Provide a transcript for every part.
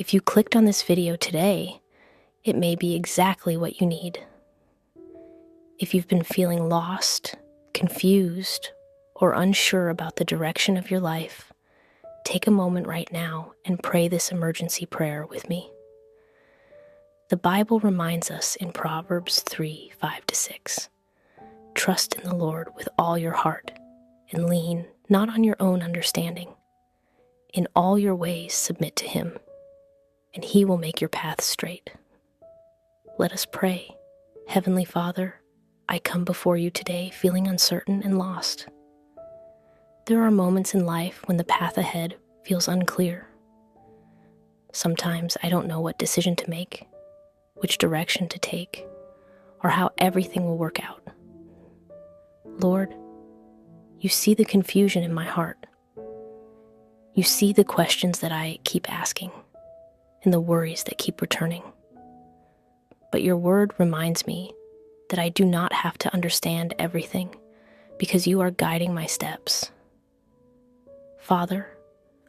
If you clicked on this video today, it may be exactly what you need. If you've been feeling lost, confused, or unsure about the direction of your life, take a moment right now and pray this emergency prayer with me. The Bible reminds us in Proverbs 3:5-6, trust in the Lord with all your heart and lean not on your own understanding. In all your ways submit to Him, and He will make your path straight. Let us pray. Heavenly Father, I come before you today feeling uncertain and lost. There are moments in life when the path ahead feels unclear. Sometimes I don't know what decision to make, which direction to take, or how everything will work out. Lord, you see the confusion in my heart. You see the questions that I keep asking and the worries that keep returning. But your word reminds me that I do not have to understand everything because you are guiding my steps. Father,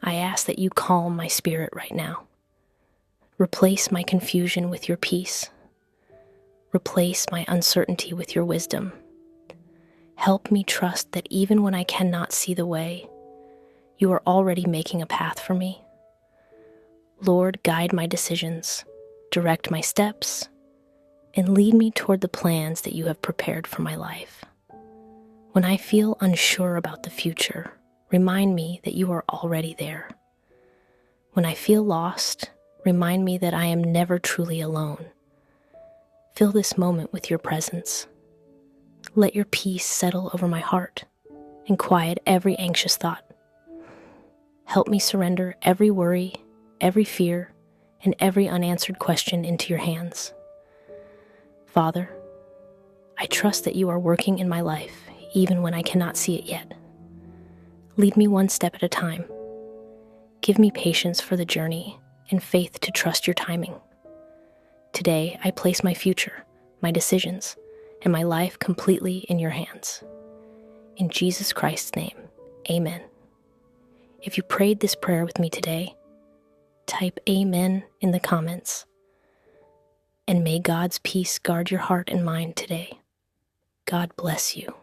I ask that you calm my spirit right now. Replace my confusion with your peace. Replace my uncertainty with your wisdom. Help me trust that even when I cannot see the way, you are already making a path for me. Lord, guide my decisions, direct my steps, and lead me toward the plans that you have prepared for my life. When I feel unsure about the future, remind me that you are already there. When I feel lost, remind me that I am never truly alone. Fill this moment with your presence. Let your peace settle over my heart and quiet every anxious thought. Help me surrender every worry, every fear, and every unanswered question into your hands. Father, I trust that you are working in my life even when I cannot see it yet. Lead me one step at a time. Give me patience for the journey and faith to trust your timing. Today, I place my future, my decisions, and my life completely in your hands. In Jesus Christ's name, amen. If you prayed this prayer with me today, type amen in the comments. And may God's peace guard your heart and mind today. God bless you.